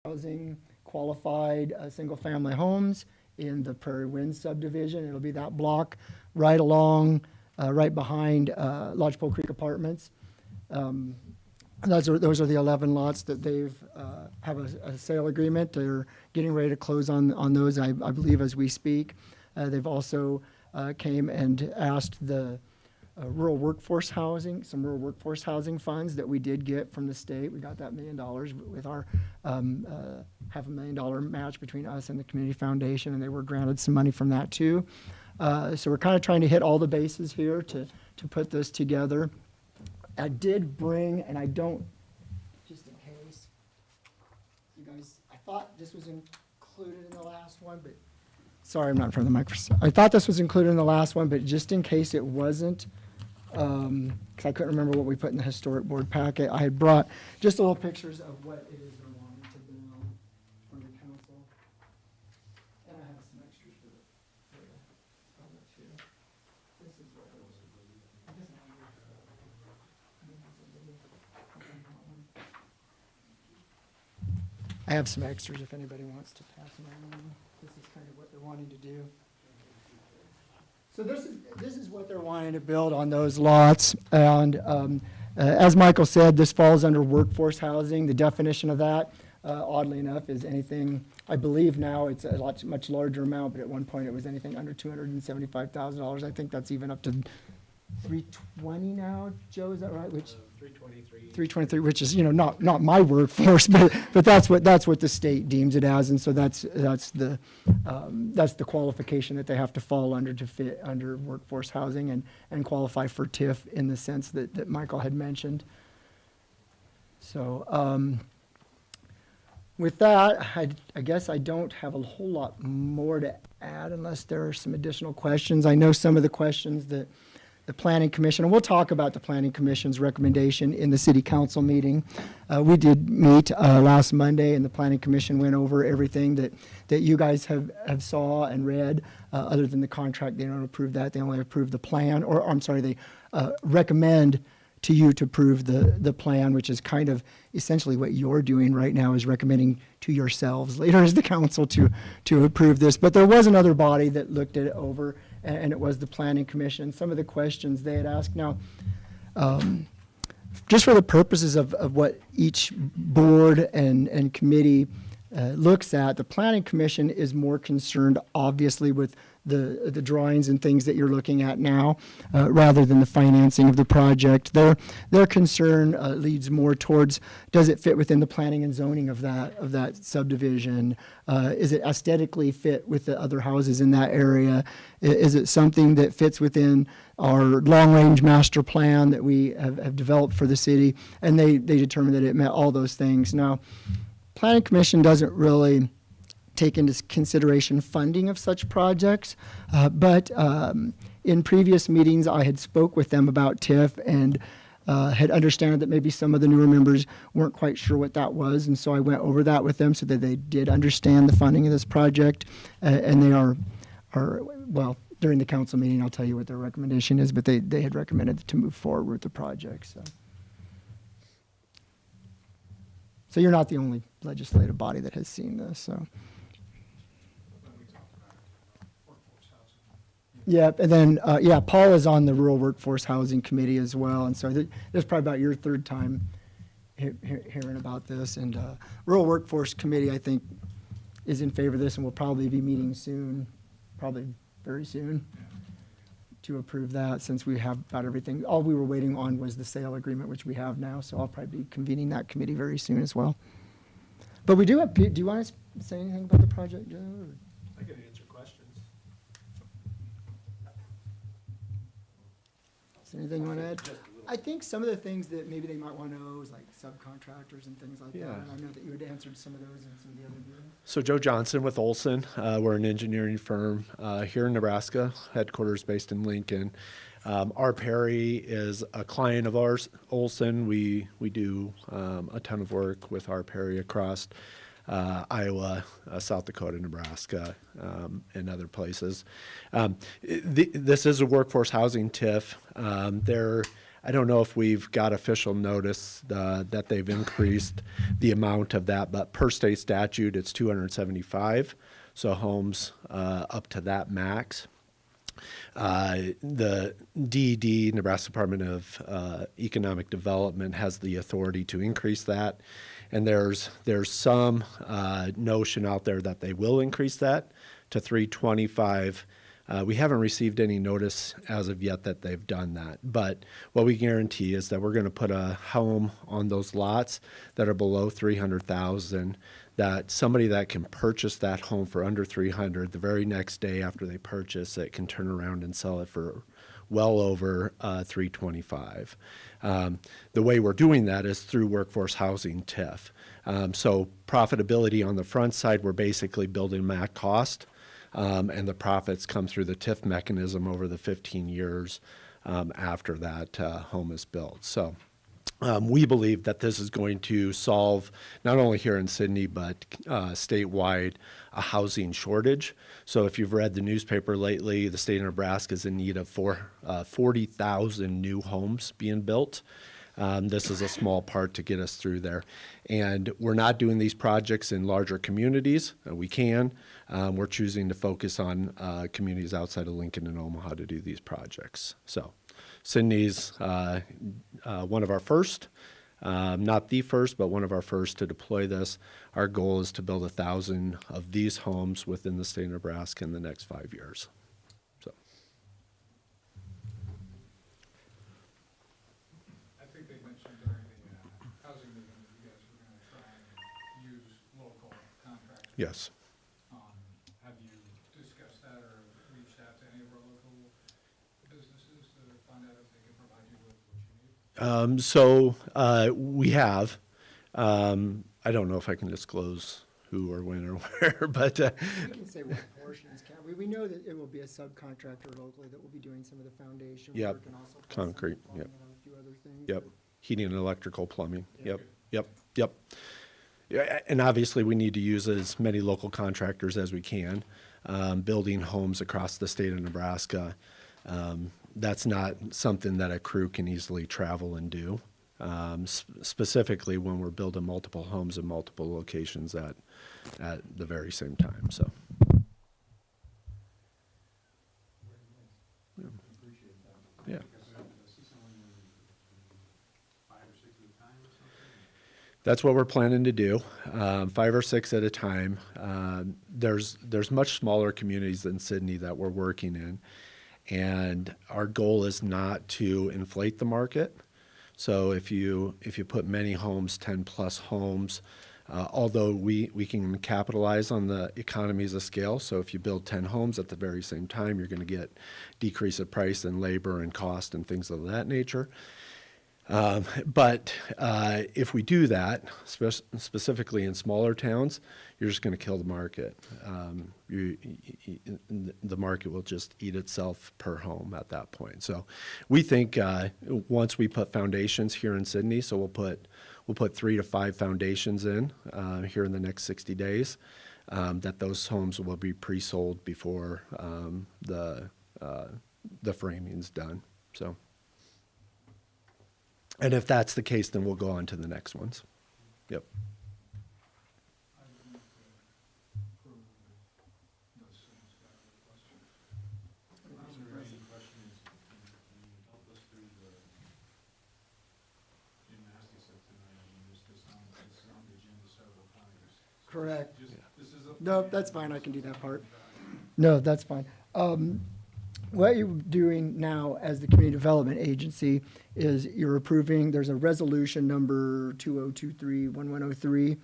housing qualified single-family homes in the Prairie Wind subdivision. It'll be that block right along, right behind Lodgepole Creek Apartments. Those are the 11 lots that they've have a sale agreement. They're getting ready to close on those, I believe, as we speak. They've also came and asked the rural workforce housing, some rural workforce housing funds that we did get from the state. We got that $1 million with our $500,000 match between us and the community foundation, and they were granted some money from that too. So we're kind of trying to hit all the bases here to put this together. I did bring, and I don't, just in case, you guys, I thought this was included in the last one, but sorry, I'm not in front of the microphone. I thought this was included in the last one, but just in case it wasn't, because I couldn't remember what we put in the historic board packet, I had brought just little pictures of what it is they're wanting to build from the council. And I have some extras for the other two. This is what it was. I have some extras if anybody wants to pass them around. This is kind of what they're wanting to do. So this is what they're wanting to build on those lots. And as Michael said, this falls under workforce housing. The definition of that, oddly enough, is anything, I believe now it's a much larger amount, but at one point it was anything under $275,000. I think that's even up to 320 now, Joe, is that right? Which 323, which is, not my workforce, but that's what the state deems it as, and so that's the qualification that they have to fall under to fit under workforce housing and qualify for TIF in the sense that Michael had mentioned. So with that, I guess I don't have a whole lot more to add unless there are some additional questions. I know some of the questions that the Planning Commission, and we'll talk about the Planning Commission's recommendation in the City Council meeting. We did meet last Monday, and the Planning Commission went over everything that you guys have saw and read. Other than the contract, they don't approve that. They only approve the plan, or I'm sorry, they recommend to you to approve the plan, which is kind of essentially what you're doing right now, is recommending to yourselves later as the council to approve this. But there was another body that looked at it over, and it was the Planning Commission. Some of the questions they had asked. Now, just for the purposes of what each board and committee looks at, the Planning Commission is more concerned, obviously, with the drawings and things that you're looking at now, rather than the financing of the project. Their concern leads more towards, does it fit within the planning and zoning of that subdivision? Is it aesthetically fit with the other houses in that area? Is it something that fits within our long-range master plan that we have developed for the city? And they determined that it met all those things. Now, Planning Commission doesn't really take into consideration funding of such projects, but in previous meetings I had spoke with them about TIF and had understood that maybe some of the newer members weren't quite sure what that was, and so I went over that with them so that they did understand the funding of this project, and they are well, during the council meeting I'll tell you what their recommendation is, but they had recommended to move forward with the project. So you're not the only legislative body that has seen this. So. Yeah, and then, Paul is on the Rural Workforce Housing Committee as well, and so this is probably about your third time hearing about this. And Rural Workforce Committee, I think, is in favor of this, and we'll probably be meeting soon, probably very soon, to approve that, since we have about everything. All we were waiting on was the sale agreement, which we have now, so I'll probably be convening that committee very soon as well. But we do have, do you want to say anything about the project, Joe? Or? I can answer questions. Is there anything you want to add? I think some of the things that maybe they might want to know is like subcontractors and things like that. And I know that you had answered some of those in some of the other meetings. So Joe Johnson with Olson. We're an engineering firm here in Nebraska, headquarters based in Lincoln. Our Prairie is a client of ours, Olson. We do a ton of work with our Prairie across Iowa, South Dakota, Nebraska, and other places. This is a workforce housing TIF. I don't know if we've got official notice that they've increased the amount of that, but per state statute, it's 275. So homes up to that max. The DED, Nebraska Department of Economic Development, has the authority to increase that. And there's some notion out there that they will increase that to 325. We haven't received any notice as of yet that they've done that. But what we guarantee is that we're going to put a home on those lots that are below 300,000, that somebody that can purchase that home for under 300, the very next day after they purchase it, can turn around and sell it for well over 325. The way we're doing that is through workforce housing TIF. So profitability on the front side, we're basically building them at cost, and the profits come through the TIF mechanism over the 15 years after that home is built. So we believe that this is going to solve, not only here in Sydney, but statewide, a housing shortage. So if you've read the newspaper lately, the state of Nebraska is in need of 40,000 new homes being built. This is a small part to get us through there. And we're not doing these projects in larger communities. We can. We're choosing to focus on communities outside of Lincoln and Omaha to do these projects. So Sydney's one of our first, not the first, but one of our first to deploy this. Our goal is to build 1,000 of these homes within the state of Nebraska in the next 5 years. So. I think they mentioned during the housing meeting that you guys were going to try and use local contractors. Yes. Have you discussed that or reached out to any of our local businesses to find out if they can provide you with what you need? So we have. I don't know if I can disclose who or when or where, but We can say what portions, can't we? We know that it will be a subcontractor locally that will be doing some of the foundation Yep. work and also Concrete, plumbing yep. and a few other things. yep, heating and electrical, plumbing. Yeah. Yep. Yeah, and obviously we need to use as many local contractors as we can, building homes across the state of Nebraska. That's not something that a crew can easily travel and do. Specifically when we're building multiple homes in multiple locations at the very same time. So. Yeah. Appreciate that. Yeah. See someone 5 or 6 at a time or something? That's what we're planning to do, 5 or 6 at a time. There's much smaller communities than Sydney that we're working in, and our goal is not to inflate the market. So if you put many homes, 10 plus homes, although we can capitalize on the economies of scale. So if you build 10 homes at the very same time, you're going to get decrease of price and labor and cost and things of that nature. But if we do that, specifically in smaller towns, you're just going to kill the market. The market will just eat itself per home at that point. So we think once we put foundations here in Sydney, so we'll put 3 to 5 foundations in here in the next 60 days, that those homes will be pre-sold before the framing's done. So. And if that's the case, then we'll go on to the next ones. Yep. I would move to approve those things that were requested. The question is, can you help us through the gymnastics of tonight? I mean, this is on the agenda several times. Correct. This is a. No, that's fine. I can do that part. No, that's fine. What you're doing now as the Community Development Agency is you're approving, there's a resolution number 2023-1103.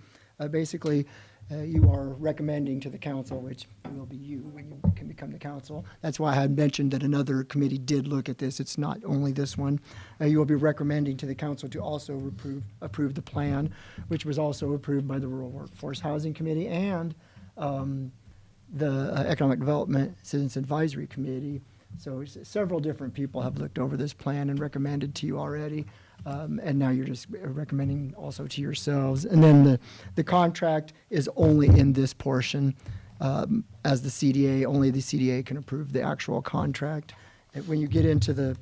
Basically, you are recommending to the council, which will be you when you can become the council. That's why I had mentioned that another committee did look at this. It's not only this one. You will be recommending to the council to also approve the plan, which was also approved by the Rural Workforce Housing Committee and the Economic Development Citizens Advisory Committee. So several different people have looked over this plan and recommended to you already. And now you're just recommending also to yourselves. And then the contract is only in this portion. As the CDA, only the CDA can approve the actual contract. And when you get into the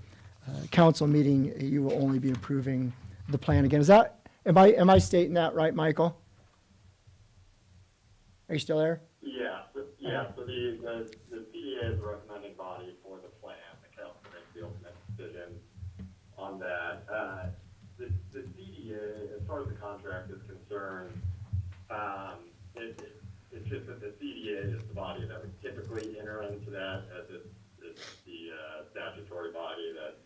council meeting, you will only be approving the plan again. Is that, am I stating that right, Michael? Are you still there? So the CDA is the recommending body for the plan. The council makes the ultimate decision on that. The CDA, as far as the contract is concerned, it's just that the CDA is the body that would typically enter into that, as it's the statutory body that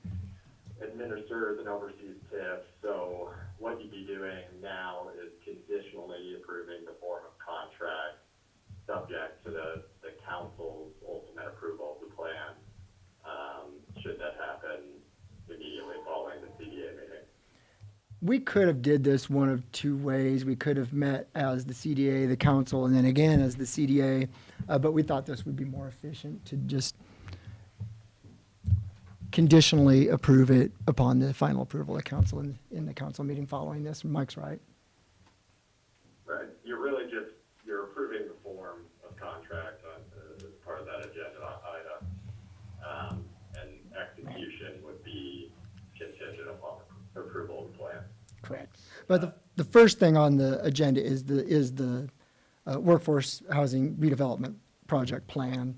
administers and oversees TIF. So what you'd be doing now is conditionally approving the form of contract subject to the council's ultimate approval of the plan, should that happen immediately following the CDA meeting. We could have did this one of two ways. We could have met as the CDA, the council, and then again as the CDA, but we thought this would be more efficient to just conditionally approve it upon the final approval of council in the council meeting following this. Mike's right. Right, you're approving the form of contract as part of that agenda item, and execution would be contingent upon approval of the plan. Correct. But the first thing on the agenda is the workforce housing redevelopment project plan.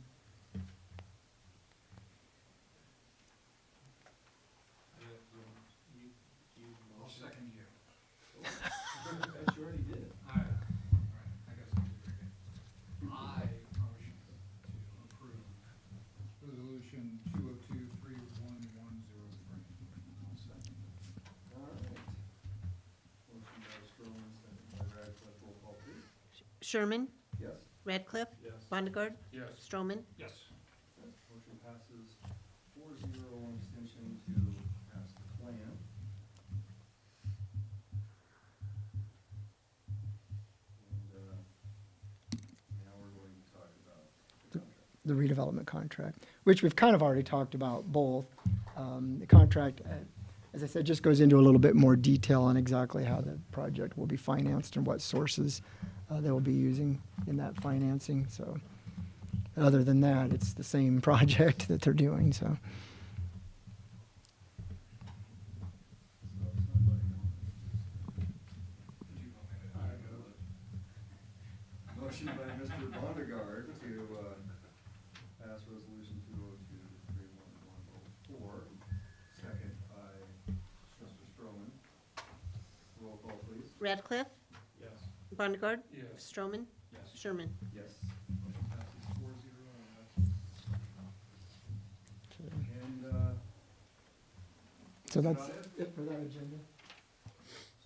I'll second you. You already did. All right, I guess I'll do it again. I motion to approve resolution 202-31103. I'll second. All right. Motion by Strowman, second by Radcliffe. Roll call, please. Sherman, Yes? Radcliffe, Yes. Bondegaard, Yes. Stroman, Yes. Motion passes 4-0, one abstention to pass the plan. And now we're going to talk about the contract. The redevelopment contract, which we've kind of already talked about both. The contract, as I said, just goes into a little bit more detail on exactly how the project will be financed and what sources they will be using in that financing. So other than that, it's the same project that they're doing, so. So if somebody wants- Did you want me to? I know. Motion by Mr. Bondegaard to pass resolution 202-31104. Second by Mr. Strowman. Roll call, please. Radcliffe, Yes. Bondegaard, Yes. Stroman, Yes. Sherman. Yes. Motion passes 4-0. And So that's Got it? it for that agenda.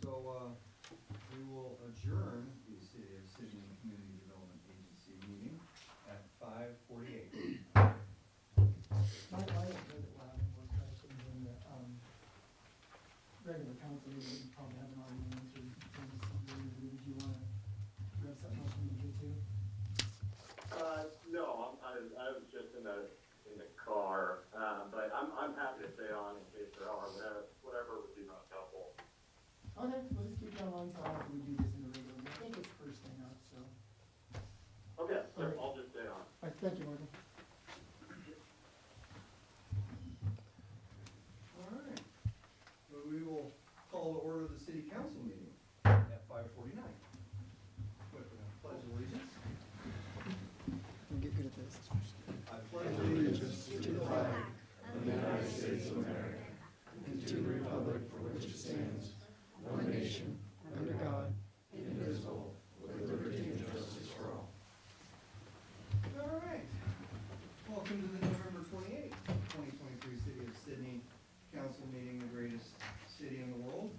so we will adjourn the City of Sydney Community Development Agency meeting at 5:48. My heard it loud and was actually in the regular council meeting, you probably haven't already answered things. Did you want to, you have something else you need to get to? No, I was just in the car, but I'm happy to stay on in case there are, whatever would be most helpful. Okay, we'll just keep going on, so after we do this in the regular, I think it's first thing up, so. Okay, All right. I'll just stay on. All right, thank you, Michael. All right. So we will call to order the city council meeting at 5:49. Pledge allegiance. Can we get good at this? I pledge allegiance to the flag Under God. All right. Welcome to the November 28th, 2023 City of Sydney Council meeting, the greatest city in the world.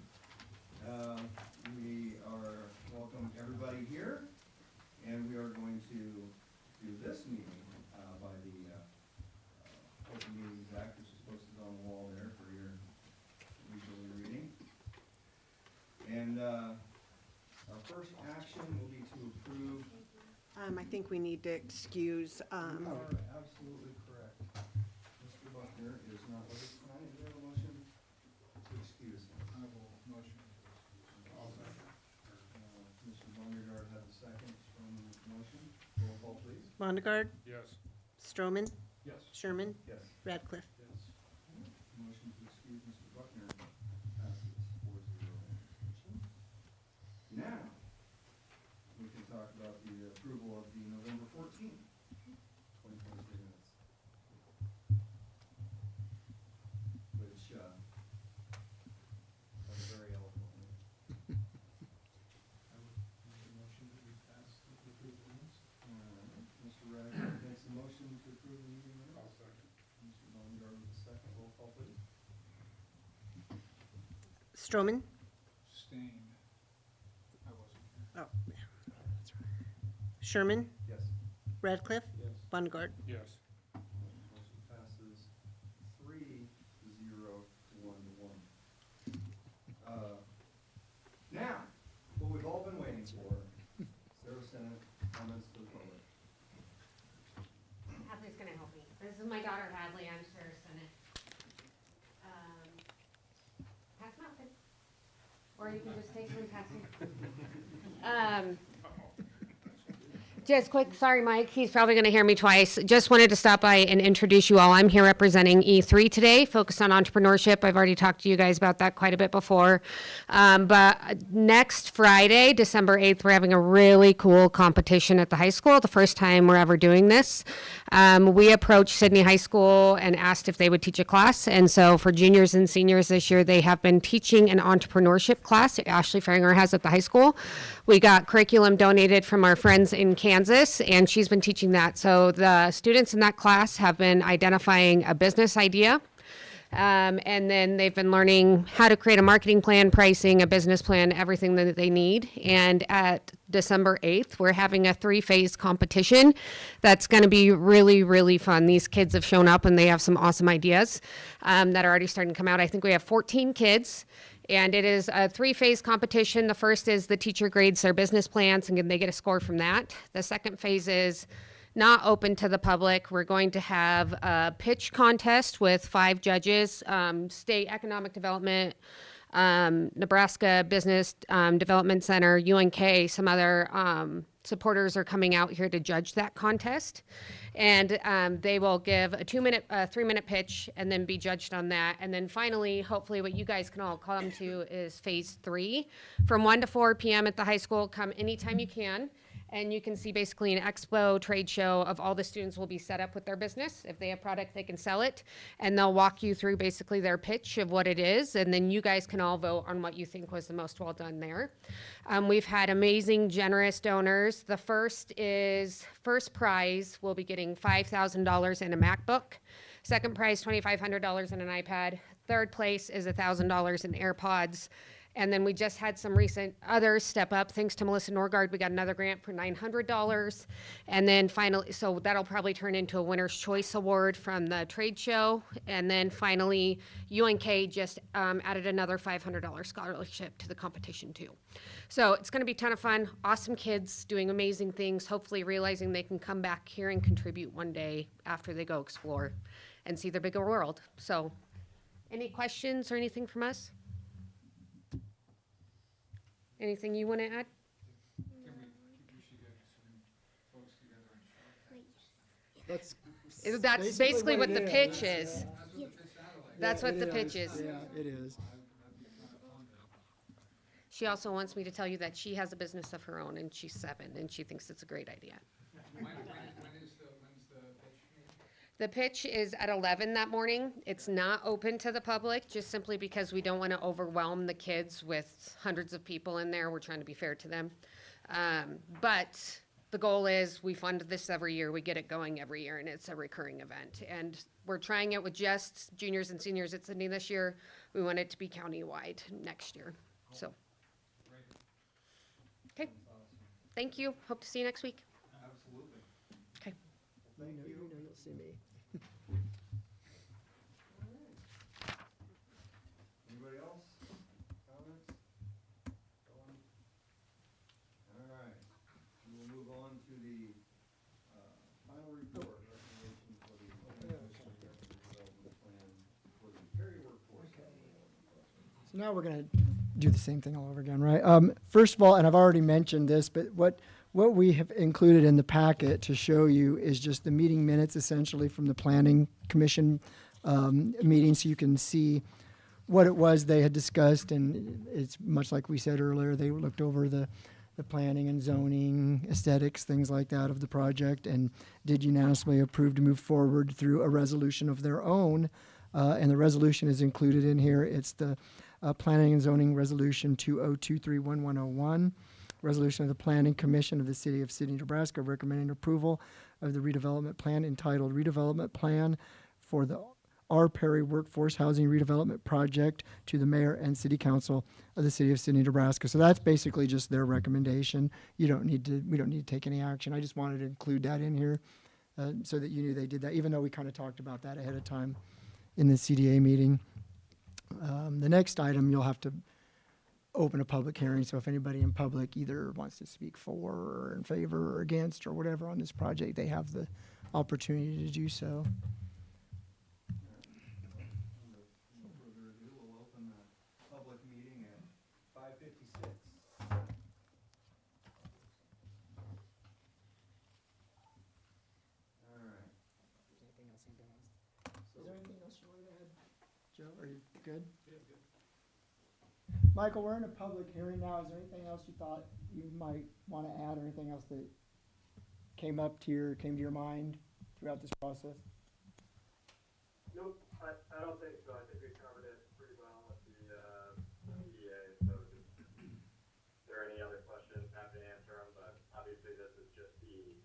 We are welcome everybody here, and we are going to do this meeting by the Open Meetings Act, which is posted on the wall there for your visual reading. And our first action will be to approve. I think we need to excuse, You are absolutely correct. Mr. Buckner is not with us tonight. Is there a motion to excuse him? I will motion to excuse. I'll second. Mr. Bondegaard has a second from the motion. Roll call, please. Bondegaard, Yes. Stroman, Yes. Sherman, Yes. Radcliffe. Yes. Motion to excuse Mr. Buckner, passes 4-0. Now, we can talk about the approval of the November 14th, 2023 minutes. Which, was very eloquent. I would make a motion that we pass the approved minutes. Mr. Reddick makes a motion to approve the meeting minutes. I'll second. Mr. Baumgart with a second. Roll call, please. Stroman? Abstained. I wasn't here. Oh. Sherman? Yes. Radcliffe? Yes. Bungard? Yes. Motion passes 3-0 to 1-1. Now, what we've all been waiting for, Sarah Senate, comments to the public. Hadley's gonna help me. This is my daughter Hadley, I'm Sarah Senate. Pass them out then. Or you can just take them and pass them. Just quick, sorry, Mike, he's probably going to hear me twice. Just wanted to stop by and introduce you all. I'm here representing E3 today, focused on entrepreneurship. I've already talked to you guys about that quite a bit before. But next Friday, December 8th, we're having a really cool competition at the high school, the first time we're ever doing this. We approached Sydney High School and asked if they would teach a class. And so for juniors and seniors this year, they have been teaching an entrepreneurship class that Ashley Faringer has at the high school. We got curriculum donated from our friends in Kansas, and she's been teaching that. So the students in that class have been identifying a business idea, and then they've been learning how to create a marketing plan, pricing, a business plan, everything that they need. And at December 8th, we're having a 3-phase competition that's going to be really, really fun. These kids have shown up, and they have some awesome ideas that are already starting to come out. I think we have 14 kids. And it is a 3-phase competition. The first is the teacher grades their business plans and they get a score from that. The second phase is not open to the public. We're going to have a pitch contest with 5 judges, State Economic Development, Nebraska Business Development Center, UNK, some other supporters are coming out here to judge that contest. And they will give a 3-minute pitch and then be judged on that. And then finally, hopefully what you guys can all come to is phase 3 from 1 to 4 p.m. at the high school. Come anytime you can. And you can see basically an expo trade show of all the students will be set up with their business. If they have product, they can sell it. And they'll walk you through basically their pitch of what it is. And then you guys can all vote on what you think was the most well done there. We've had amazing, generous donors. The first prize will be getting $5,000 in a MacBook. Second prize, $2,500 in an iPad. Third place is $1,000 in AirPods. And then we just had some recent others step up. Thanks to Melissa Norgard, we got another grant for $900. And then finally, so that'll probably turn into a Winner's Choice Award from the trade show. And then finally, UNK just added another $500 scholarship to the competition too. So it's gonna be a ton of fun. Awesome kids doing amazing things, hopefully realizing they can come back here and contribute one day after they go explore and see the bigger world. So any questions or anything from us? Anything you want to add? We should get some folks together and show. That's basically what the pitch is. That's what the pitch That's what the pitch sounded like. is. Yeah, it is. That'd be kind of fun to. She also wants me to tell you that she has a business of her own and she's 7 and she thinks it's a great idea. When's the pitch? The pitch is at 11 that morning. It's not open to the public, just simply because we don't want to overwhelm the kids with hundreds of people in there. We're trying to be fair to them. But the goal is we fund this every year. We get it going every year, and it's a recurring event. And we're trying it with just juniors and seniors at Sydney this year. We want it to be countywide next year. So, okay. Thank you. Hope to see you next week. Absolutely. Okay. Thank you. You'll see me. Anybody else? Comments? Going? All right. We will move on to the final report, recommendation for the Entrepreneurship Development Plan for the Prairie workforce. So now we're going to do the same thing all over again, right? First of all, and I've already mentioned this, but what we have included in the packet to show you is just the meeting minutes essentially from the Planning Commission meeting, so you can see what it was they had discussed, and it's much like we said earlier, they looked over the planning and zoning, aesthetics, things like that of the project, and did unanimously approve to move forward through a resolution of their own. And the resolution is included in here. It's the Planning and Zoning Resolution 2023-1101, resolution of the Planning Commission of the City of Sydney, Nebraska, recommending approval of the redevelopment plan entitled Redevelopment Plan for the R. Prairie Workforce Housing Redevelopment Project to the Mayor and City Council of the City of Sydney, Nebraska. So that's basically just their recommendation. We don't need to take any action. I just wanted to include that in here so that you knew they did that, even though we kind of talked about that ahead of time in the CDA meeting. The next item, you'll have to open a public hearing. So if anybody in public either wants to speak for or in favor or against or whatever on this project, they have the opportunity to do so. No further ado, we'll open the public meeting at 5:56. All right. Is there anything else you wanted to add? Joe, are you good? Michael, we're in a public hearing now. Is there anything else you thought you might want to add or anything else that came to your mind throughout this process? Nope, I don't think so. I think we covered it pretty well with the CDA, so just, if there are any other questions, happy to answer them, but obviously this is just the,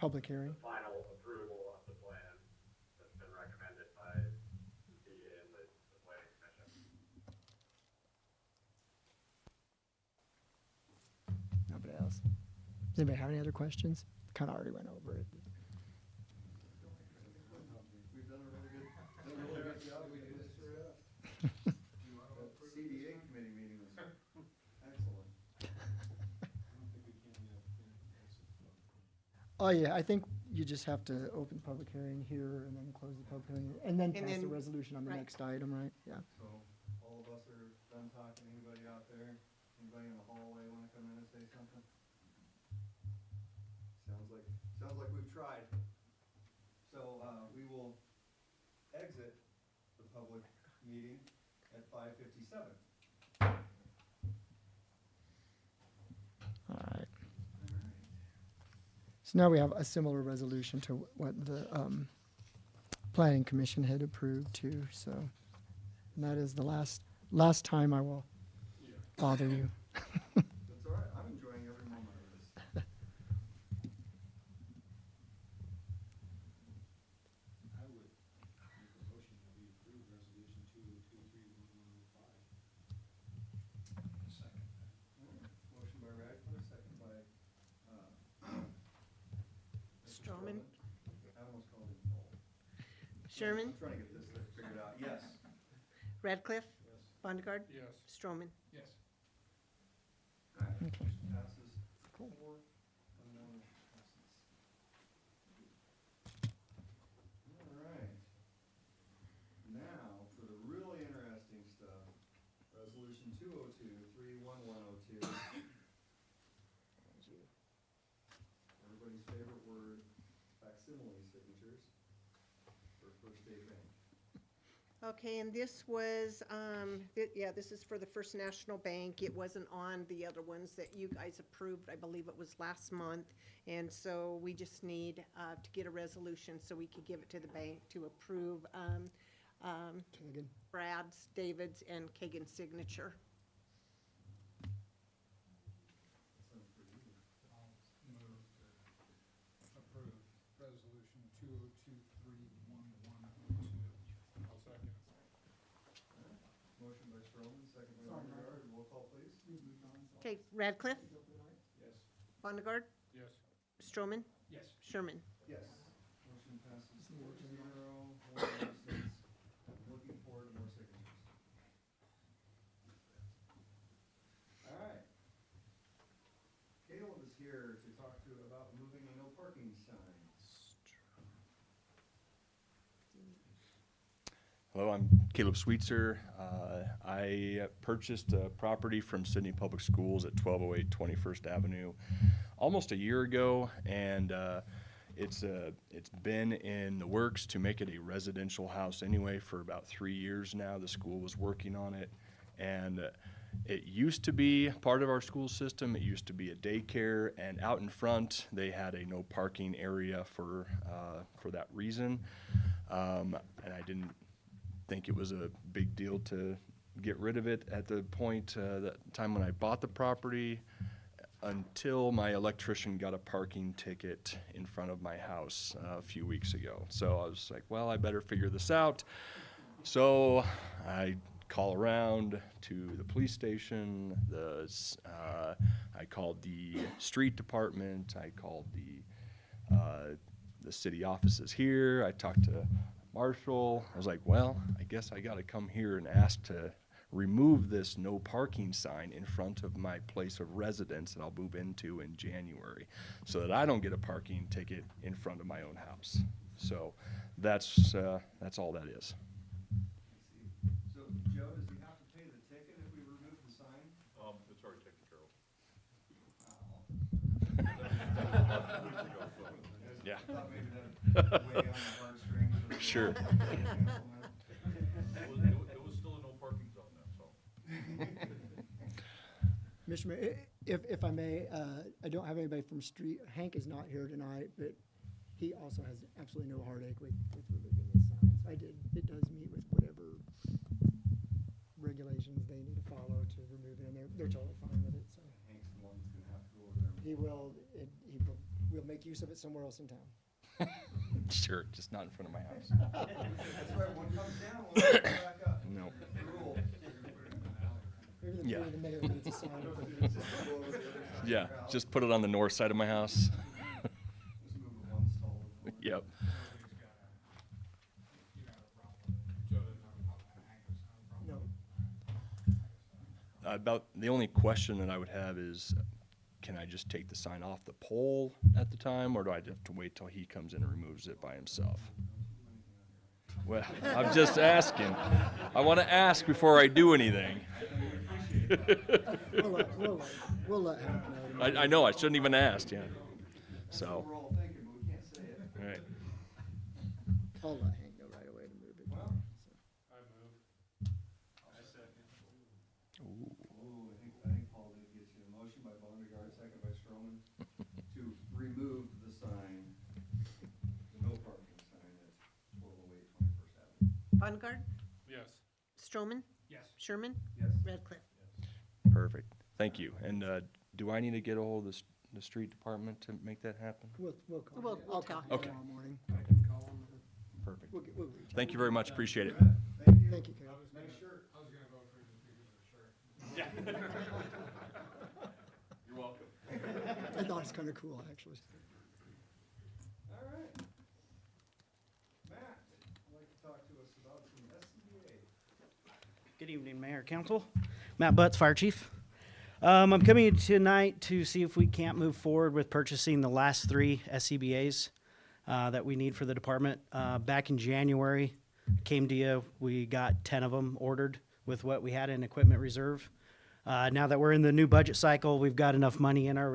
Public hearing. the final approval of the plan that's been recommended by the CDA and the planning commission. Nobody else? Does anybody have any other questions? Kind of already went over it. We've done a really good job. We did this. That CDA committee meeting was excellent. Oh, yeah, I think you just have to open the public hearing here and then close the public hearing and then pass the then- resolution on the right. next item, right? Yeah. So all of us are done talking. Anybody out there? Anybody in the hallway want to come in and say something? Sounds like we've tried. So we will exit the public meeting at 5:57. All right. So now we have a similar resolution to what the Planning Commission had approved too, so. And that is the last time I will bother you. That's all right. I'm enjoying every moment of this. I would make a motion that we approve resolution 2023-1105. Second. Motion by Radcliffe, second by Mr. Stroman. I almost called him Paul. Sherman, I'm trying to get this thing figured out. Yes. Radcliffe, Yes. Bondegaard, Yes. Stroman. Yes. All right. Okay. Motion passes. Cool. 4, 1 passes. All right. Now, for the really interesting stuff, resolution 202-31102. Everybody's favorite word, facsimile signatures for First State Bank. Okay, and this was, this is for the First National Bank. It wasn't on the other ones that you guys approved. I believe it was last month. And so we just need to get a resolution so we could give it to the bank to approve Kagan. Brad's, David's, and Kagan's signature. Sounds pretty easy. I'll move to approve resolution 2023-1102. I'll second. Motion by Stroman, second by Bondegaard. Roll call, please. Okay, Radcliffe, Yes. Bondegaard, Yes. Stroman, Yes. Sherman. Yes. Motion passes 4-0. One absence. Looking forward to more signatures. All right. Caleb is here to talk to about moving a no parking sign. Hello, I'm Caleb Sweetser. I purchased a property from Sydney Public Schools at 1208 21st Avenue almost a year ago, and It's been in the works to make it a residential house anyway for about 3 years now. The school was working on it, and it used to be part of our school system. It used to be a daycare, and out in front they had a no parking area for that reason. And I didn't think it was a big deal to get rid of it at the point that time when I bought the property, until my electrician got a parking ticket in front of my house a few weeks ago. So I was like, well, I better figure this out. So I call around to the police station, I called the street department, I called the city offices here, I talked to Marshall. I was like, well, I guess I gotta come here and ask to remove this no parking sign in front of my place of residence that I'll move into in January, so that I don't get a parking ticket in front of my own house. So that's all that is. So, Joe, does he have to pay the ticket if we remove the sign? It's already taken care of. Yeah. I thought maybe that weigh on the heartstrings. Or Sure. It was still a no parking zone then, so. Mr. Mayor, if I may, I don't have anybody from street, Hank is not here tonight, but he also has absolutely no heartache with removing the signs. It does meet with whatever regulations they need to follow to remove it, and they're totally fine with it, so. Hank's the one that's gonna have to go over there. We'll make use of it somewhere else in town. Sure, just not in front of my house. That's right, one comes down, one comes back up. No. Rule. Maybe Yeah. the mayor needs a sign. Go over to the other side of Yeah, your house. just put it on the north side of my house. Just move it one stall. Yep. Joe doesn't have a problem, Hank doesn't have a problem. No. About the only question that I would have is, can I just take the sign off the pole at the time, or do I have to wait till he comes in and removes it by himself? Well, I'm just asking. I want to ask before I do anything. We'll let Hank know. I know, I shouldn't even ask, yeah. That's what So, we're all thinking, but we can't say it. all right. I'll let Hank know right away to move it. Well, I move. I second. ooh, I think Paul did get you a motion by Bondegaard, second by Stroman, to remove the sign, the no parking sign at 1208 21st Avenue. Bungard, Yes. Stroman, Yes. Sherman, Yes. Radcliffe. Perfect. Thank you. And do I need to get a hold of the street department to make that happen? We'll call. We'll- him. we'll I'll call call him him. tomorrow morning. I can call him. Perfect. We'll reach out. Thank you very much. Appreciate it. Thank you. Thank you, Kyle. Nice shirt. I was gonna vote for you just because of the shirt. You're welcome. I thought it's kind of cool, actually. All right. Matt, would like to talk to us about some SCBA. Good evening, Mayor, Council. Matt Butts, Fire Chief. I'm coming tonight to see if we can't move forward with purchasing the last 3 SCBA's that we need for the department. Back in January, came to you, we got 10 of them ordered with what we had in equipment reserve. Now that we're in the new budget cycle, we've got enough money in our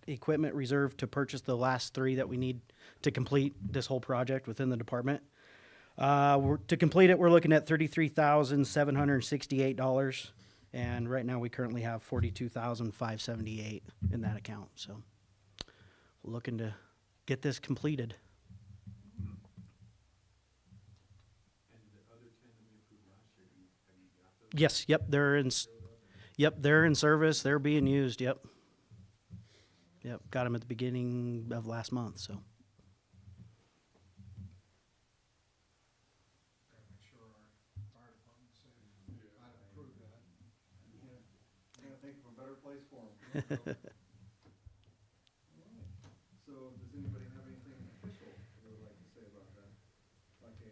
equipment reserve to purchase the last 3 that we need to complete this whole project within the department. To complete it, we're looking at $33,768, and right now we currently have $42,578 in that account. So, looking to get this completed. Yes, yep, they're in service. They're being used. Yep, got them at the beginning of last month. So. Gotta make sure our fire department's safe. I'd approve that. Yeah. Can't think of a better place for them. So, does anybody have anything official they would like to say about that? Like a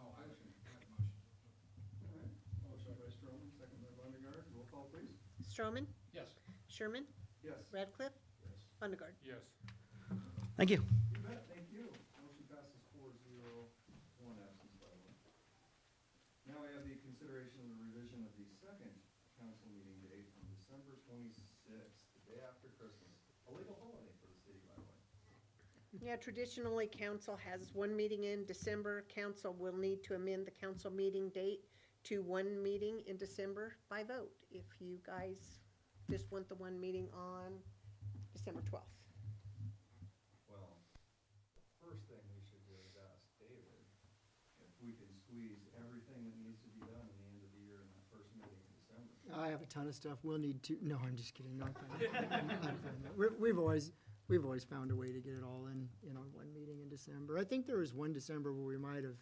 Oh, I should make a motion. All right, motion by Stroman, second by Bondegaard, roll call please. Stroman, Yes. Sherman, Yes. Radcliffe, Bungard. Yes. Thank you. You bet, thank you. Motion passes 4-0, one absence by one. Now we have the consideration of the revision of the second council meeting date from December 26th, the day after Christmas. A legal holiday for the city, by the way. Yeah, traditionally, council has one meeting in December. Council will need to amend the council meeting date to one meeting in December by vote, if you guys just want the one meeting on December 12th. Well, first thing we should do is ask David if we can squeeze everything that needs to be done in the end of the year in that first meeting in December. I have a ton of stuff. We'll need to, no, I'm just kidding. No, I'm fine. I'm fine. We've always found a way to get it all in on one meeting in December. I think there was one December where we might have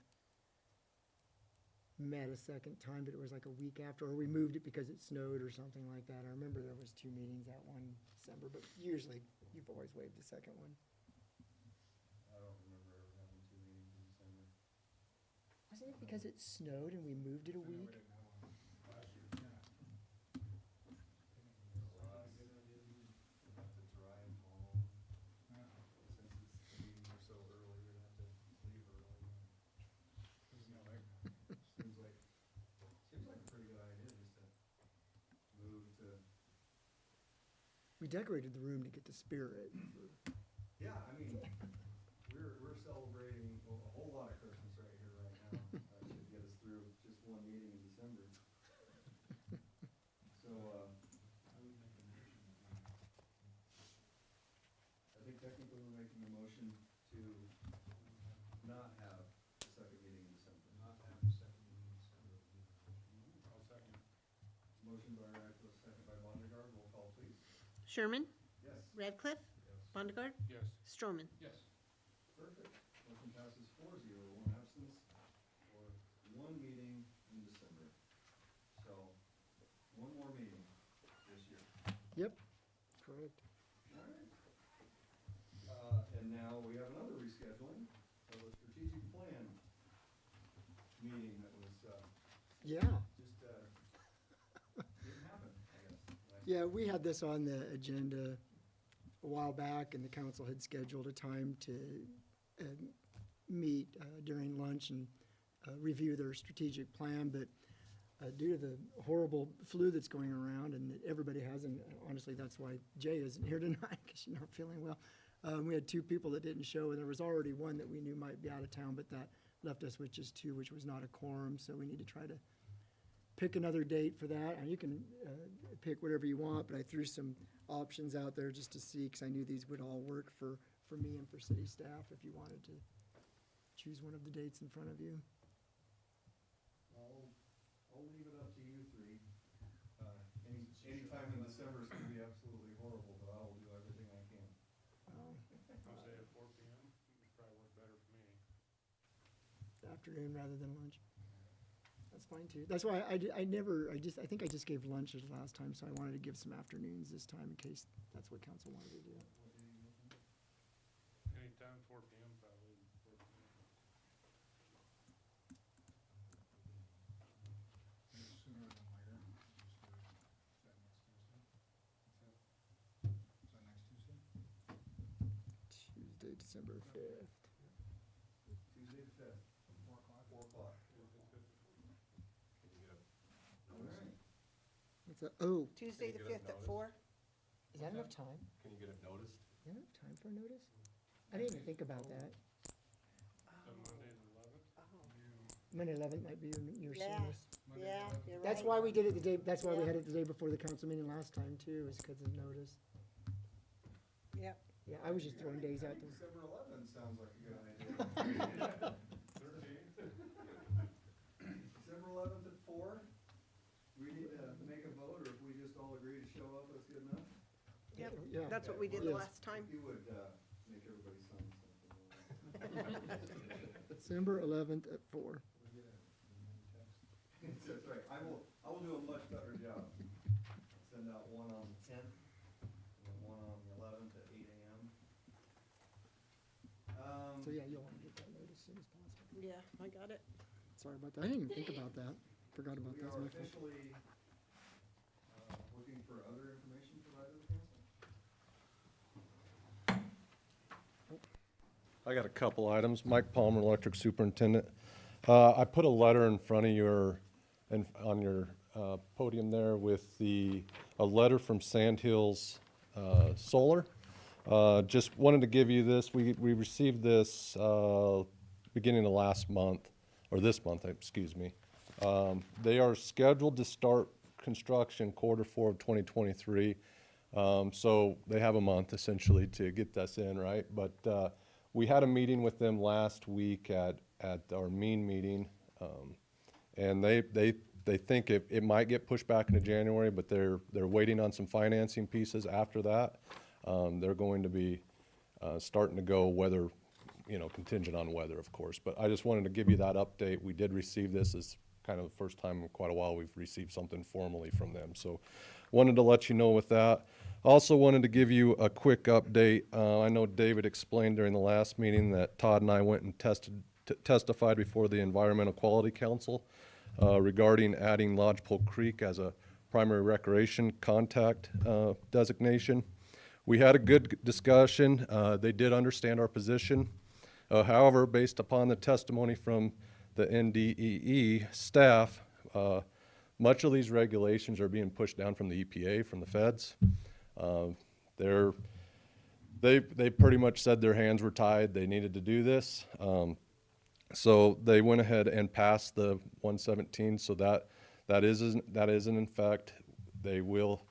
met a second time, but it was like a week after, or we moved it because it snowed or something like that. I remember there was 2 meetings that one December, but usually you've always waived the second one. I don't remember ever having 2 meetings in December. Wasn't it because it snowed and we moved it a I know we week? didn't have one last year, yeah. We'll have to drive home. Yeah. Since the meetings are so early, we're gonna have to leave early. Isn't it like, Seems like a pretty good idea just to move to, We decorated the room to get the spirit. yeah, I mean, we're celebrating a whole lot of Christmas right here, right now. That should get us through just one meeting in December. So, I would make a motion that I think technically we're making a motion to not have the second meeting in December. we not have the second meeting in December. I'll second. Motion by Radcliffe, second by Bondegar, roll call please. Sherman? Yes. Radcliffe? Yes. Bondegar? Yes. Stroman? Yes. Perfect. Motion passes 4-0, one absence for one meeting in December. So, one more meeting this year. Yep, correct. All right. And now we have another rescheduling of a strategic plan meeting that was, Yeah. just, didn't happen, I guess. Yeah, we had this on the agenda a while back, and the council had scheduled a time to meet during lunch and review their strategic plan, but due to the horrible flu that's going around and that everybody has, and honestly, that's why Jay isn't here tonight, because she's not feeling well. We had 2 people that didn't show, and there was already one that we knew might be out of town, but that left us with just 2, which was not a quorum, so we need to try to pick another date for that. And you can pick whatever you want, but I threw some options out there just to see, because I knew these would all work for me and for city staff, if you wanted to choose one of the dates in front of you. I'll leave it up to you 3. Any time in December is gonna be absolutely horrible, but I will do everything I can. I'll say at 4 PM, would probably work better for me. Afternoon rather than lunch. That's fine too. That's why I think I just gave lunches last time, so I wanted to give some afternoons this time in case that's what council wanted to do. What day are you looking at? Anytime 4 PM probably would work for me. Sooner than later. Just do it. Is that next Tuesday? Is that next Tuesday? Tuesday, December 5th. Tuesday the 5th, 4 o'clock? 4 o'clock. All right. What's that? Oh, Tuesday the Can you get 5th it at 4? is that enough time? Can you get it noticed? Is that enough time for a notice? I didn't even think about that. So Monday the 11th? Oh, Monday 11th might be your Yeah. soonest. Monday the yeah, 11th? you're right. That's why we did it the day, that's why we Yeah. had it the day before the council meeting last time too, is because of notice. Yep. Yeah, I was just throwing days I out think there. December 11th sounds like a good idea. 13th? December 11th at 4. We need to make a vote, or if we just all agree to show up, that's good enough? Yep, Yeah. that's what we did the Yes. last time. If you would make everybody sign something. December 11th at 4. That's right. I will do a much better job. Send out one on the 10th, and then one on the 11th at 8 a.m. So yeah, you'll want to get that notice as soon as possible. Yeah, I got it. Sorry about that. I didn't even think about that. Forgot about We that. It's are my fault. officially looking for other information provided to the council. I got a couple items. Mike Palmer, Electric Superintendent. I put a letter in front of your, on your podium there with a letter from Sand Hills Solar. Just wanted to give you this. We received this beginning of last month, or this month, excuse me. They are scheduled to start construction Q4 of 2023. So they have a month essentially to get this in, right? But we had a meeting with them last week at our mean meeting. And they think it might get pushed back into January, but they're waiting on some financing pieces after that. They're going to be starting to go weather, contingent on weather, of course. But I just wanted to give you that update. We did receive this as kind of the first time in quite a while we've received something formally from them. So wanted to let you know with that. Also wanted to give you a quick update. I know David explained during the last meeting that Todd and I went and testified before the Environmental Quality Council regarding adding Lodgepole Creek as a primary recreation contact designation. We had a good discussion. They did understand our position. However, based upon the testimony from the NDEE staff, much of these regulations are being pushed down from the EPA, from the feds. They pretty much said their hands were tied. They needed to do this. So they went ahead and passed the 117. So that is in effect. They will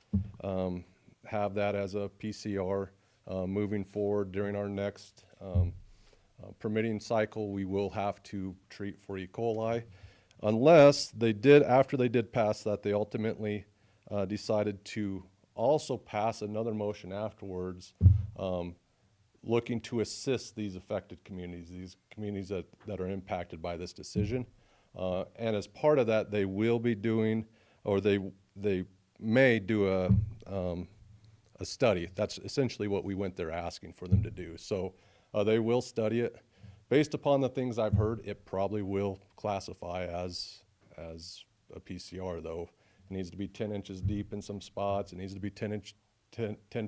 have that as a PCR moving forward. During our next permitting cycle, we will have to treat for E. coli. Unless they did, after they did pass that, they ultimately decided to also pass another motion afterwards, looking to assist these affected communities, these communities that are impacted by this decision. And as part of that, they will be doing, or they may do a study. That's essentially what we went there asking for them to do. So they will study it. Based upon the things I've heard, it probably will classify as a PCR, though. It needs to be 10 inches deep in some spots. It needs to be 10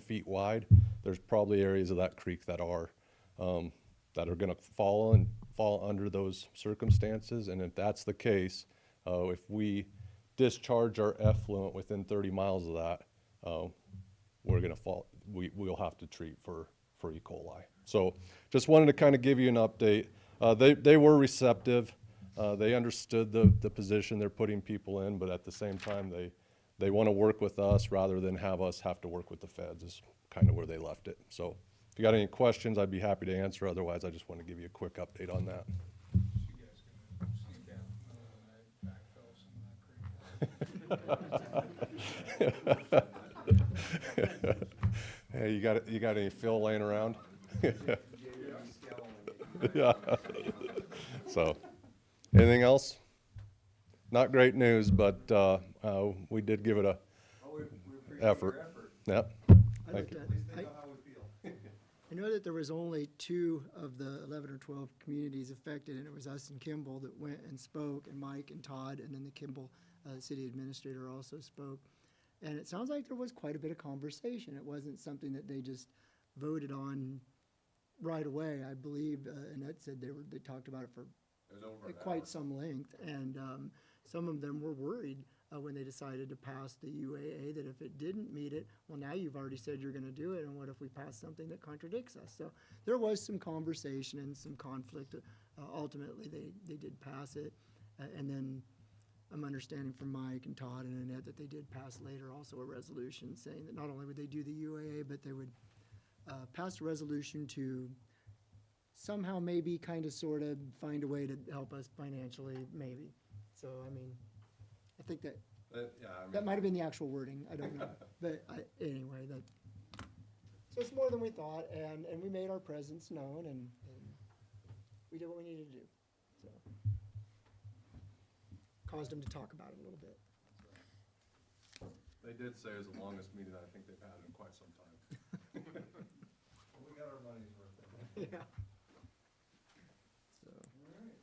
feet wide. There's probably areas of that creek that are going to fall under those circumstances. And if that's the case, if we discharge our effluent within 30 miles of that, we're going to fall. We'll have to treat for E. coli. So just wanted to kind of give you an update. They were receptive. They understood the position they're putting people in, but at the same time, they want to work with us rather than have us have to work with the feds is kind of where they left it. So if you got any questions, I'd be happy to answer. Otherwise, I just want to give you a quick update on that. You guys gonna sneak down and backfill some of that creek? Hey, you got any fill laying around? Yeah. So, anything else? Not great news, but we did give it a effort. Yep. Thank you. I know that there was only 2 of the 11 or 12 communities affected, and it was us and Kimball that went and spoke, and Mike and Todd, and then the Kimball city administrator also spoke. And it sounds like there was quite a bit of conversation. It wasn't something that they just voted on right away. I believe Annette said they talked about it for quite some length, and some of them were worried when they decided to pass the UAA that if it didn't meet it, well, now you've already said you're going to do it, and what if we pass something that contradicts us? So there was some conversation and some conflict. Ultimately, they did pass it, and then I'm understanding from Mike and Todd and Annette that they did pass later also a resolution saying that not only would they do the UAA, but they would pass a resolution to somehow maybe kind of sort of find a way to help us financially, maybe. So, I mean, I think that that might have been the actual wording. I don't know. But anyway, so it's more than we thought, and we made our presence known, and we did what we needed to do. So caused them to talk about it a little bit. They did say it was the longest meeting I think they've had in quite some time. Well, we got our money's worth then. Yeah. So. All right.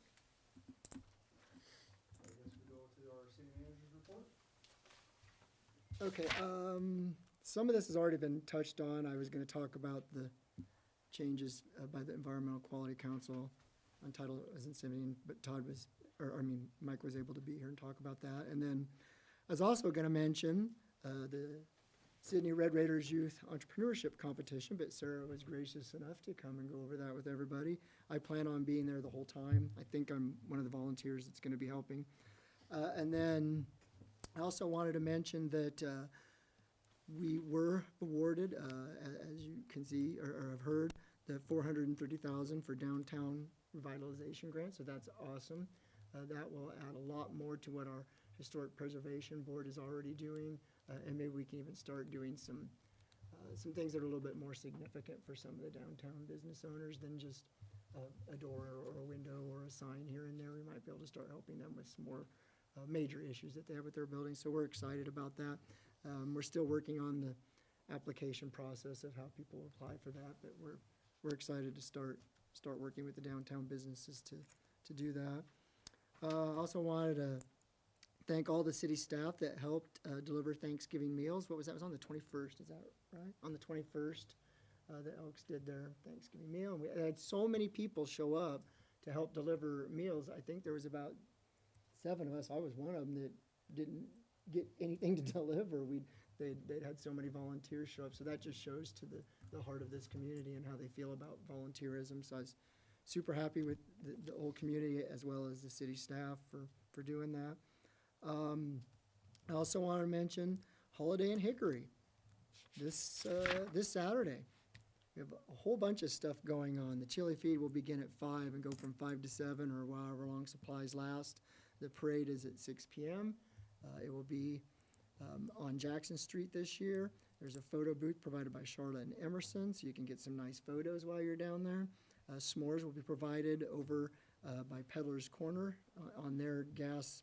I guess we go to our city manager's report. Okay, some of this has already been touched on. I was gonna talk about the changes by the Environmental Quality Council on Title 17, but Mike was able to be here and talk about that. And then I was also gonna mention the Sydney Red Raiders Youth Entrepreneurship Competition, but Sarah was gracious enough to come and go over that with everybody. I plan on being there the whole time. I think I'm one of the volunteers that's going to be helping. And then I also wanted to mention that we were awarded, as you can see or have heard, the $430,000 for downtown revitalization grant. So that's awesome. That will add a lot more to what our Historic Preservation Board is already doing, and maybe we can even start doing some things that are a little bit more significant for some of the downtown business owners than just a door or a window or a sign here and there. We might be able to start helping them with some more major issues that they have with their buildings. So we're excited about that. We're still working on the application process of how people apply for that, but we're excited to start working with the downtown businesses to do that. Also wanted to thank all the city staff that helped deliver Thanksgiving meals. What was that? It was on the 21st, is that right? On the 21st, the Elks did their Thanksgiving meal. And we had so many people show up to help deliver meals. I think there was about 7 of us. I was one of them that didn't get anything to deliver. They'd had so many volunteers show up. So that just shows to the heart of this community and how they feel about volunteerism. So I was super happy with the whole community as well as the city staff for doing that. I also want to mention Holiday in Hickory this Saturday. We have a whole bunch of stuff going on. The chili feed will begin at 5 and go from 5 to 7 or however long supplies last. The parade is at 6 p.m. It will be on Jackson Street this year. There's a photo booth provided by Charlotte and Emerson, so you can get some nice photos while you're down there. S'mores will be provided over by Peddler's Corner on their gas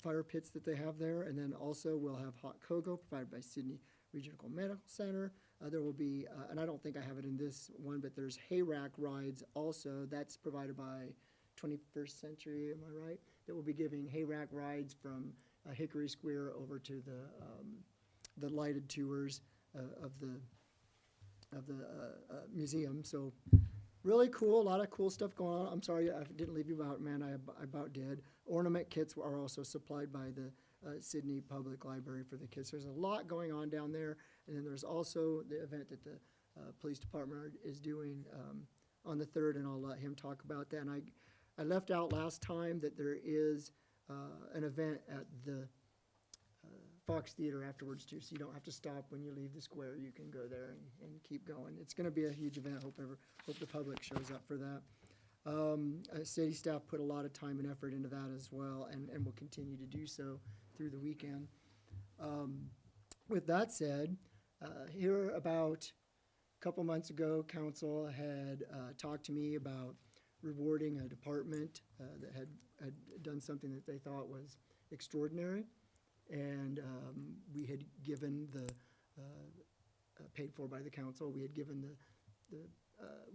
fire pits that they have there. And then also we'll have hot cocoa provided by Sydney Regional Medical Center. There will be, and I don't think I have it in this one, but there's hay rack rides also. That's provided by 21st Century, am I right? That will be giving hay rack rides from Hickory Square over to the lighted tours of the museum. So really cool, a lot of cool stuff going on. I'm sorry I didn't leave you out, man, I about did. Ornament kits are also supplied by the Sydney Public Library for the kids. There's a lot going on down there. And then there's also the event that the police department is doing on the 3rd, and I'll let him talk about that. And I left out last time that there is an event at the Fox Theater afterwards too, so you don't have to stop when you leave the square. You can go there and keep going. It's going to be a huge event. Hope the public shows up for that. City staff put a lot of time and effort into that as well, and will continue to do so through the weekend. With that said, here about a couple months ago, council had talked to me about rewarding a department that had done something that they thought was extraordinary. And we had given paid for by the council, we had given the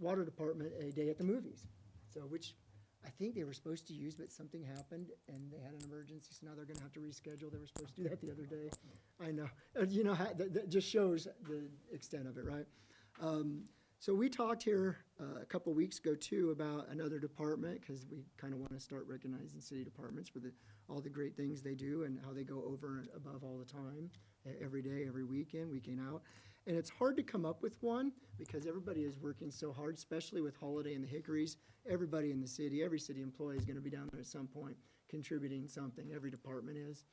water department a day at the movies. So, which I think they were supposed to use, but something happened and they had an emergency, so now they're gonna have to reschedule. They were supposed to do that the other day. I know, you know, that just shows the extent of it, right? So we talked here a couple weeks ago too about another department, because we kind of want to start recognizing city departments for all the great things they do and how they go over and above all the time, every day, every weekend, week in, out. And it's hard to come up with one because everybody is working so hard, especially with Holiday and the Hickories. Everybody in the city, every city employee is going to be down there at some point contributing something. Every department is.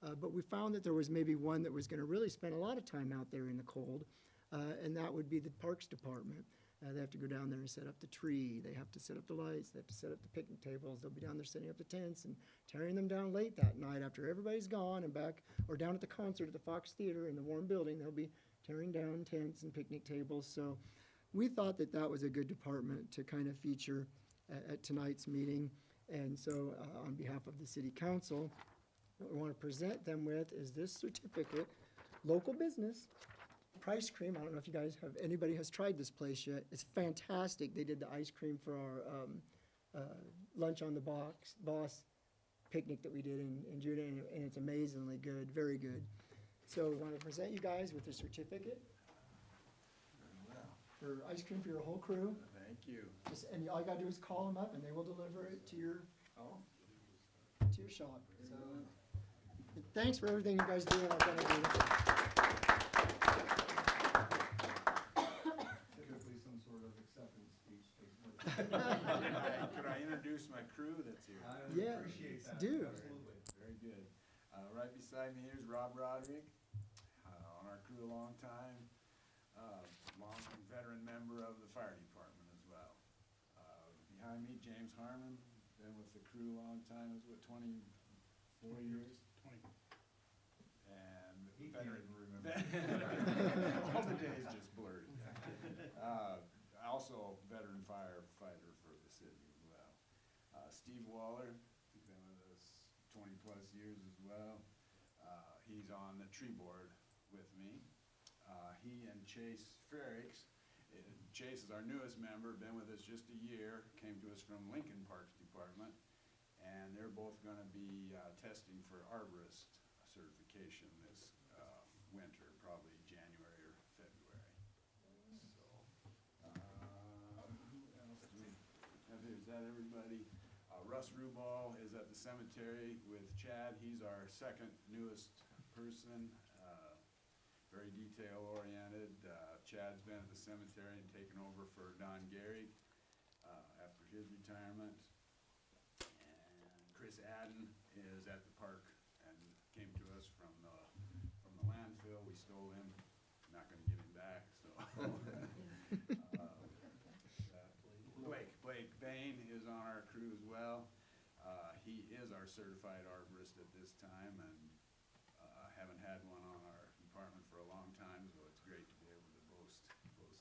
But we found that there was maybe one that was going to really spend a lot of time out there in the cold. And that would be the Parks Department. They have to go down there and set up the tree. They have to set up the lights. They have to set up the picnic tables. They'll be down there setting up the tents and tearing them down late that night after everybody's gone and back, or down at the concert at the Fox Theater in the warm building. They'll be tearing down tents and picnic tables. So we thought that that was a good department to kind of feature at tonight's meeting. And so on behalf of the City Council, what we want to present them with is this certificate, local business. Price Cream, I don't know if you guys have, anybody has tried this place yet. It's fantastic. They did the ice cream for our lunch on the boss picnic that we did in June, and it's amazingly good, very good. So we want to present you guys with a certificate for ice cream for your whole crew. Thank you. And all you gotta do is call them up and they will deliver it to your shop. So thanks for everything you guys do and are gonna do. Could I introduce my crew that's here? Yeah, do. Absolutely. Very good. Right beside me here is Rob Roderick, on our crew a long time, long veteran member of the fire department as well. Behind me, James Harmon, been with the crew a long time, is what, 24 years? 20. And He can't veteran. even remember. All the days just blurred. Also a veteran firefighter for the city as well. Steve Waller, he's been with us 20-plus years as well. He's on the tree board with me. He and Chase Frericks, Chase is our newest member, been with us just a year, came to us from Lincoln Parks Department, and they're both gonna be testing for arborist certification this winter, probably January or February. So, who else do we have here? Is that everybody? Russ Rubal is at the cemetery with Chad. He's our second newest person, very detail oriented. Chad's been at the cemetery and taken over for Don Gary after his retirement. And Chris Adden is at the park and came to us from the landfill. We stole him, not gonna give him back, so. Blake Bain is on our crew as well. He is our certified arborist at this time, and haven't had one on our department for a long time, so it's great to be able to boast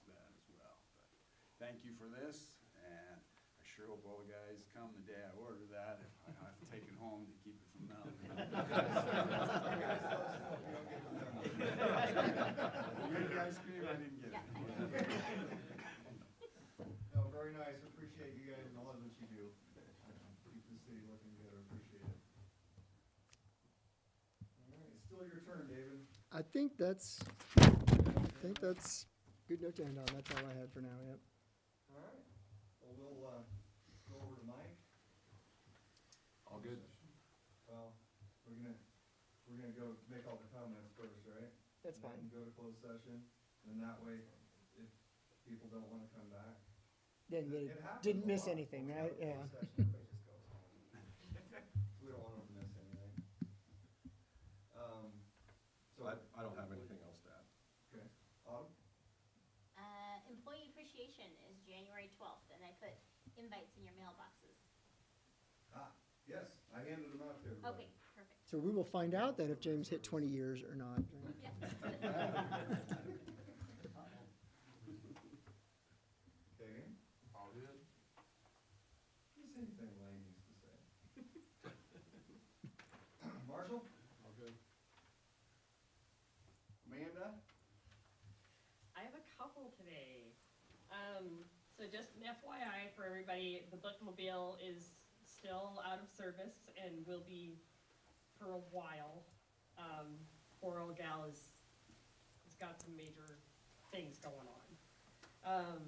that as well. But thank you for this, and I sure hope all the guys come the day I order that. If I have to take it home to keep it from melting. You get the ice cream? I didn't get it. No, very nice, appreciate you guys and all of what you do. Keep the city looking good, appreciate it. All right, it's still your turn, David. I think that's good note to end on. That's all I had for now, yep. All right, well, we'll go over to Mike. All good. Well, we're gonna go make all the comments first, right? That's And then fine. go to closed session, and that way, if people don't wanna come back. Then they It happens didn't a miss lot. anything, When we right? go to Yeah. closed session, everybody just goes home. We don't want them to miss anything. So. I don't have anything else to add. Okay, Autumn? Employee appreciation is January 12th, and I put invites in your mailboxes. Yes, I handed them out to everybody. Okay, perfect. So we will find out then if James hit 20 years or not. Okay, All good? just anything Lane used to say. Marshall? All good. Amanda? I have a couple today. So just an FYI for everybody, the bookmobile is still out of service and will be for a while. Poor old gal has got some major things going on.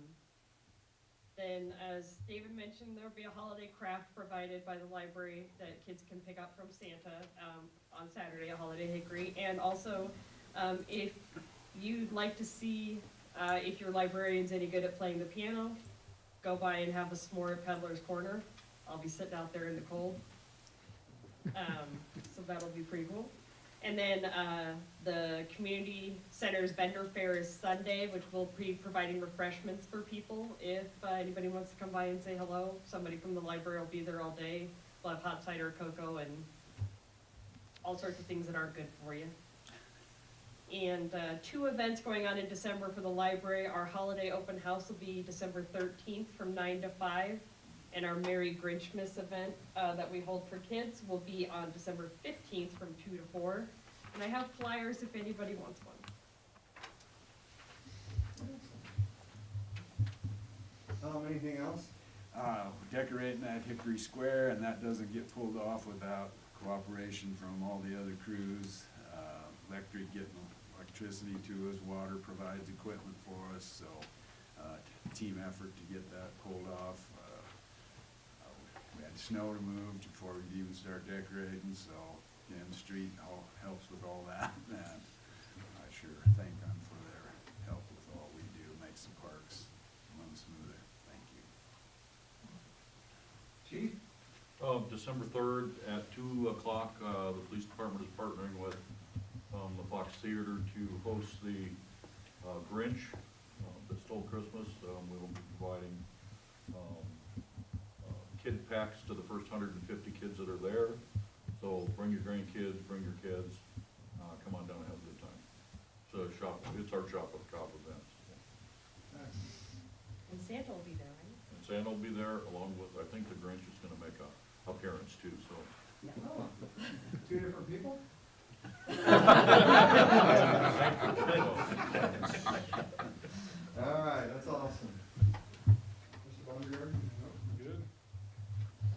Then, as David mentioned, there'll be a holiday craft provided by the library that kids can pick up from Santa on Saturday, a holiday hickory. And also, if you'd like to see if your librarian's any good at playing the piano, go by and have a s'more at Peddler's Corner. I'll be sitting out there in the cold. So that'll be pretty cool. And then the community center's vendor fair is Sunday, which will be providing refreshments for people. If anybody wants to come by and say hello, somebody from the library will be there all day. We'll have hot cider, cocoa, and all sorts of things that aren't good for you. And 2 events going on in December for the library. Our holiday open house will be December 13th from 9 to 5. And our Merry Grinchmas event that we hold for kids will be on December 15th from 2 to 4. And I have flyers if anybody wants one. Anything else? Decorating that Hickory Square, and that doesn't get pulled off without cooperation from all the other crews. Electric getting electricity to us, water provides equipment for us, so team effort to get that pulled off. We had snow removed before we could even start decorating, so again, the street helps with all that. And I sure thank them for their help with all we do, makes the parks run smoother. Thank you. December 3rd at 2 o'clock, the police department is partnering with the Fox Theater to host the Grinch that stole Christmas. We will be providing kid packs to the first 150 kids that are there. So bring your grandkids, bring your kids, come on down and have a good time. It's our Shop with a Cop event. And Santa will be there, right? And Santa will be there along with, I think the Grinch is gonna make a appearance too, so. Oh, two different people? All right, that's awesome. Mr. Bondier? Good.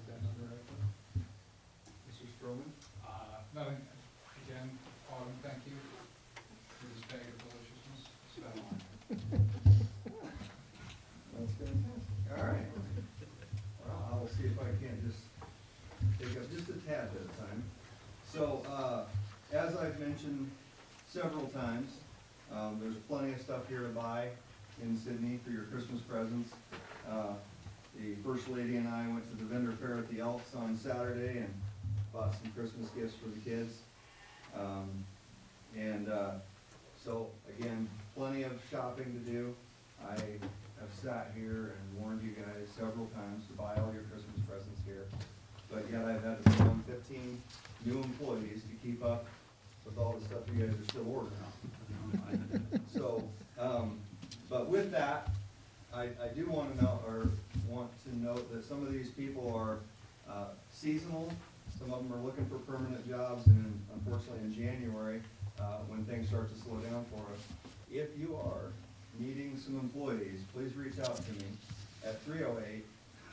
Got nothing right there? Mr. Stroman? Nothing, again, Autumn, thank you for this bag of deliciousness. It's been on. That's fantastic. All right. Well, I will see if I can just take up just a tad bit of time. So, as I've mentioned several times, there's plenty of stuff here to buy in Sydney for your Christmas presents. The First Lady and I went to the vendor fair at the Elks on Saturday and bought some Christmas gifts for the kids. So, again, plenty of shopping to do. I have sat here and warned you guys several times to buy all your Christmas presents here. But yet I've had to bring on 15 new employees to keep up with all the stuff you guys are still ordering. So, but with that, I do want to note that some of these people are seasonal. Some of them are looking for permanent jobs, and unfortunately in January, when things start to slow down for us, if you are needing some employees, please reach out to me at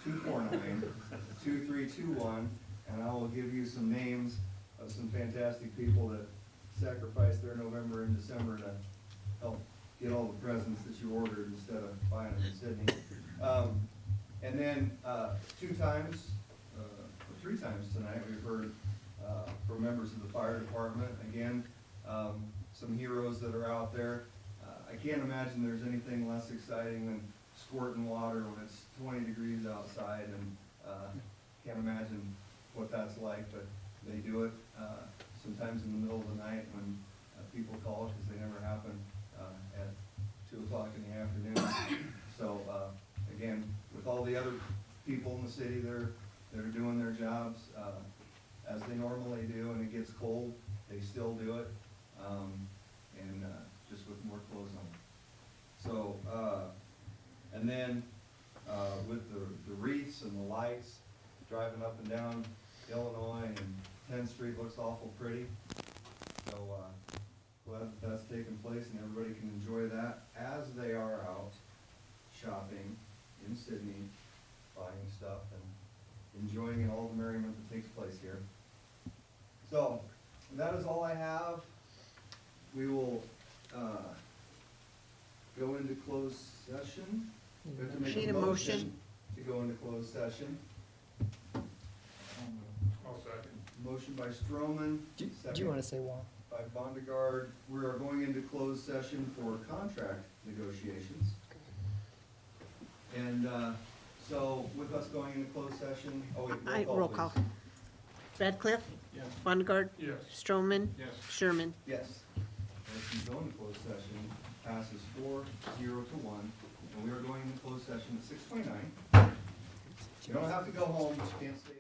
308-249-2321, and I will give you some names of some fantastic people that sacrifice their November and December to help get all the presents that you ordered instead of buying them in Sydney. And then 2 times, or 3 times tonight, we've heard from members of the fire department. Again, some heroes that are out there. I can't imagine there's anything less exciting than squirting water when it's 20 degrees outside, and can't imagine what that's like, but they do it sometimes in the middle of the night when people call, because they never happen at 2 o'clock in the afternoon. So again, with all the other people in the city that are doing their jobs as they normally do, and it gets cold, they still do it, and just with more clothes on. So, and then with the wreaths and the lights, driving up and down Illinois, and 10th Street looks awful pretty. So glad that that's taking place and everybody can enjoy that as they are out shopping in Sydney, buying stuff and enjoying all the merriment that takes place here. So that is all I have. We will go into closed session. We have to make Need a motion. to go into closed session. I'll second. Motion by Stroman. Do you want to say why? By Bondegard. We are going into closed session for contract negotiations. And so with us going into closed session, Roll call. please. Radcliffe? Yes. Bonnegarde? Yes. Stroman? Yes. Sherman? Yes. Motion to go into closed session passes 4-0 to 1, and we are going into closed session at 6:29. You don't have to go home, but you can't stay.